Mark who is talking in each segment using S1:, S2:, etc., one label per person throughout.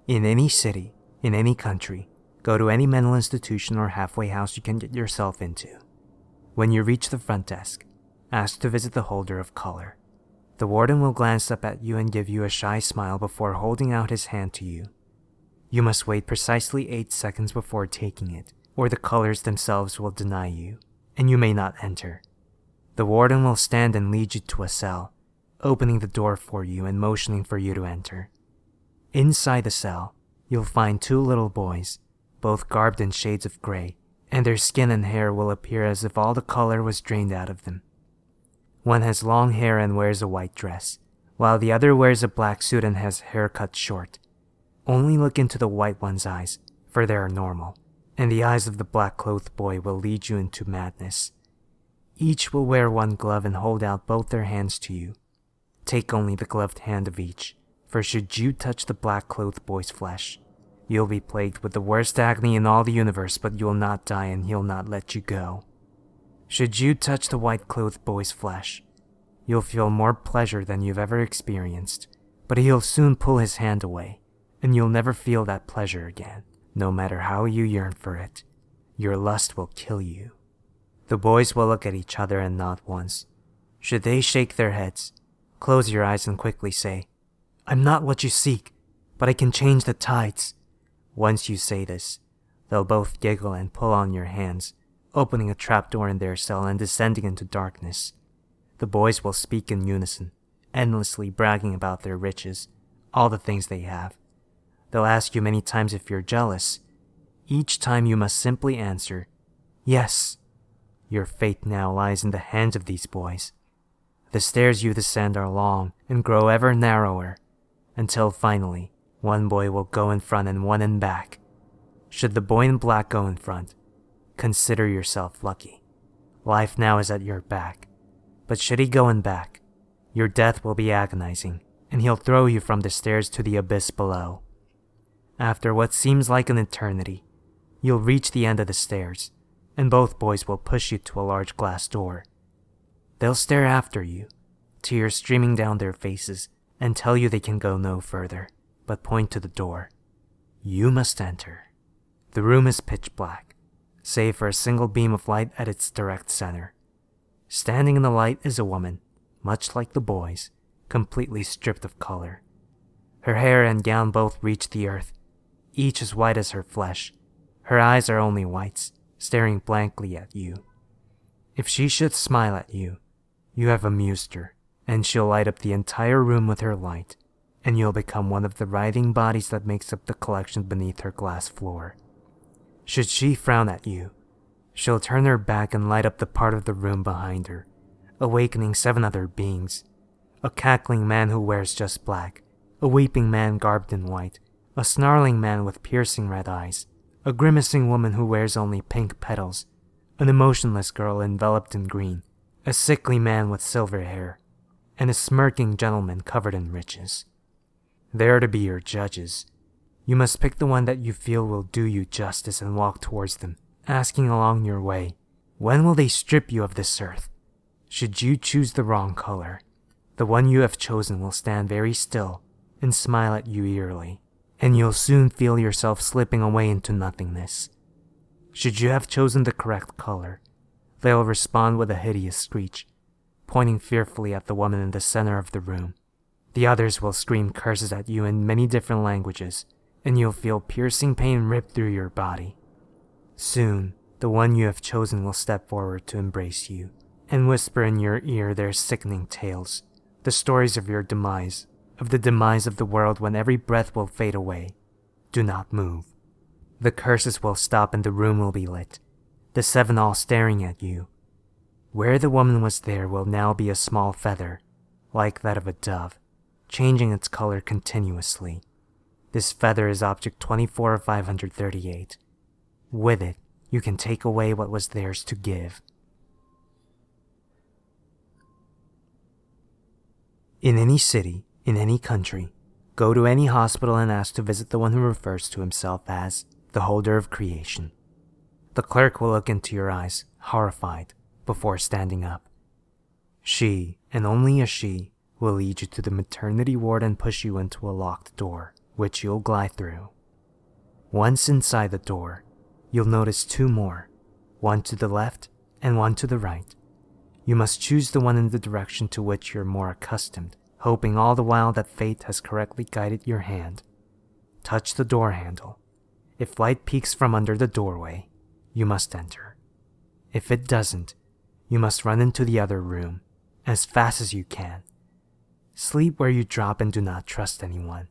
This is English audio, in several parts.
S1: In any city, in any country, go to any mental institution or halfway house you can get yourself into. When you reach the front desk, ask to visit the holder of color. The warden will glance up at you and give you a shy smile before holding out his hand to you. You must wait precisely 8 seconds before taking it, or the colors themselves will deny you, and you may not enter. The warden will stand and lead you to a cell, opening the door for you and motioning for you to enter. Inside the cell, you'll find 2 little boys, both garbed in shades of gray, and their skin and hair will appear as if all the color was drained out of them. One has long hair and wears a white dress, while the other wears a black suit and has hair cut short. Only look into the white one's eyes, for they are normal, and the eyes of the black-clothed boy will lead you into madness. Each will wear 1 glove and hold out both their hands to you. Take only the gloved hand of each, for should you touch the black-clothed boy's flesh, you'll be plagued with the worst agony in all the universe, but you'll not die and he'll not let you go. Should you touch the white-clothed boy's flesh, you'll feel more pleasure than you've ever experienced, but he'll soon pull his hand away, and you'll never feel that pleasure again, no matter how you yearn for it. Your lust will kill you. The boys will look at each other and nod once. Should they shake their heads, close your eyes and quickly say, "I'm not what you seek, but I can change the tides." Once you say this, they'll both giggle and pull on your hands, opening a trapdoor in their cell and descending into darkness. The boys will speak in unison, endlessly bragging about their riches, all the things they have. They'll ask you many times if you're jealous. Each time you must simply answer, "Yes." Your fate now lies in the hands of these boys. The stairs you descend are long and grow ever narrower, until finally, 1 boy will go in front and 1 in back. Should the boy in black go in front, consider yourself lucky. Life now is at your back. But should he go in back, your death will be agonizing, and he'll throw you from the stairs to the abyss below. After what seems like an eternity, you'll reach the end of the stairs, and both boys will push you to a large glass door. They'll stare after you, tears streaming down their faces, and tell you they can go no further, but point to the door. You must enter. The room is pitch black, save for a single beam of light at its direct center. Standing in the light is a woman, much like the boys, completely stripped of color. Her hair and gown both reach the earth, each as white as her flesh. Her eyes are only whites, staring blankly at you. If she should smile at you, you have amused her, and she'll light up the entire room with her light, and you'll become one of the writhing bodies that makes up the collection beneath her glass floor. Should she frown at you, she'll turn her back and light up the part of the room behind her, awakening 7 other beings. A cackling man who wears just black, a weeping man garbed in white, a snarling man with piercing red eyes, a grimacing woman who wears only pink petals, an emotionless girl enveloped in green, a sickly man with silver hair, and a smirking gentleman covered in riches. They are to be your judges. You must pick the one that you feel will do you justice and walk towards them, asking along your way, when will they strip you of this earth? Should you choose the wrong color, the one you have chosen will stand very still and smile at you eerily, and you'll soon feel yourself slipping away into nothingness. Should you have chosen the correct color, they'll respond with a hideous screech, pointing fearfully at the woman in the center of the room. The others will scream curses at you in many different languages, and you'll feel piercing pain rip through your body. Soon, the one you have chosen will step forward to embrace you, and whisper in your ear their sickening tales, the stories of your demise, of the demise of the world when every breath will fade away. Do not move. The curses will stop and the room will be lit, the 7 all staring at you. Where the woman was there will now be a small feather, like that of a dove, changing its color continuously. This feather is object 24 of 538. With it, you can take away what was theirs to give. In any city, in any country, go to any hospital and ask to visit the one who refers to himself as the holder of creation. The clerk will look into your eyes, horrified, before standing up. She, and only a she, will lead you to the maternity ward and push you into a locked door, which you'll glide through. Once inside the door, you'll notice two more, one to the left and one to the right. You must choose the one in the direction to which you're more accustomed, hoping all the while that fate has correctly guided your hand. Touch the door handle. If light peeks from under the doorway, you must enter. If it doesn't, you must run into the other room, as fast as you can. Sleep where you drop and do not trust anyone.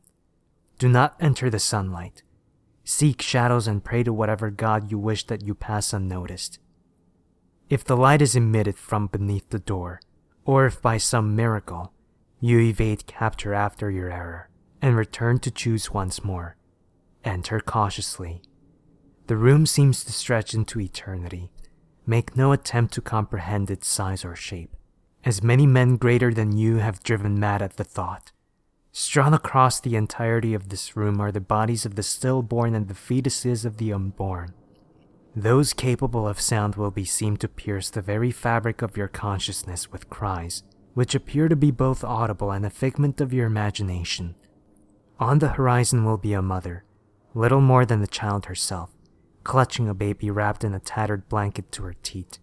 S1: Do not enter the sunlight. Seek shadows and pray to whatever god you wish that you pass unnoticed. If the light is emitted from beneath the door, or if by some miracle you evade capture after your error and return to choose once more, enter cautiously. The room seems to stretch into eternity. Make no attempt to comprehend its size or shape, as many men greater than you have driven mad at the thought. Strewn across the entirety of this room are the bodies of the stillborn and the fetuses of the unborn. Those capable of sound will be seen to pierce the very fabric of your consciousness with cries, which appear to be both audible and a figment of your imagination. On the horizon will be a mother, little more than the child herself, clutching a baby wrapped in a tattered blanket to her teat.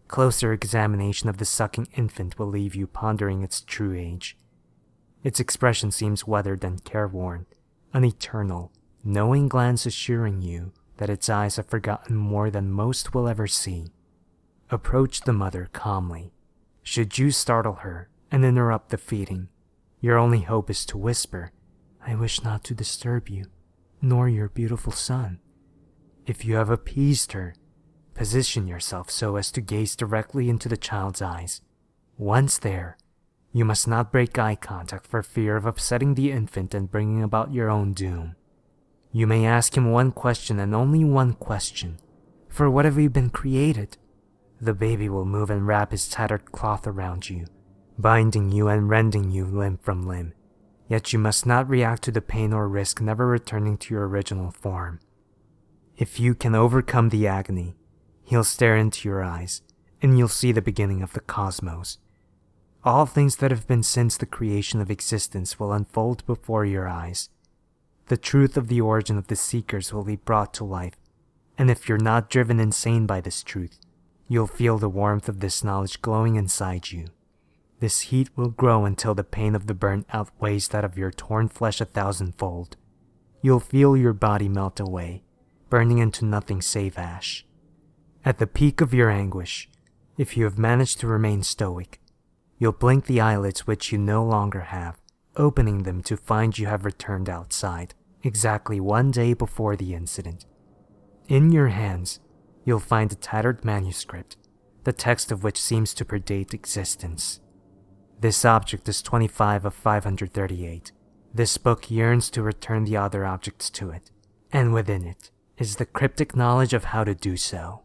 S1: Closer examination of the sucking infant will leave you pondering its true age. Its expression seems weathered and careworn, an eternal, knowing glance assuring you that its eyes have forgotten more than most will ever see. Approach the mother calmly. Should you startle her and interrupt the feeding, your only hope is to whisper, "I wish not to disturb you, nor your beautiful son." If you have appeased her, position yourself so as to gaze directly into the child's eyes. Once there, you must not break eye contact for fear of upsetting the infant and bringing about your own doom. You may ask him one question and only one question. "For what have you been created?" The baby will move and wrap his tattered cloth around you, binding you and rending you limb from limb. Yet you must not react to the pain or risk never returning to your original form. If you can overcome the agony, he'll stare into your eyes, and you'll see the beginning of the cosmos. All things that have been since the creation of existence will unfold before your eyes. The truth of the origin of the seekers will be brought to life, and if you're not driven insane by this truth, you'll feel the warmth of this knowledge glowing inside you. This heat will grow until the pain of the burn outweighs that of your torn flesh 1,000-fold. You'll feel your body melt away, burning into nothing save ash. At the peak of your anguish, if you have managed to remain stoic, you'll blink the eyelids which you no longer have, opening them to find you have returned outside, exactly 1 day before the incident. In your hands, you'll find a tattered manuscript, the text of which seems to predate existence. This object is 25 of 538. This book yearns to return the other objects to it, and within it is the cryptic knowledge of how to do so.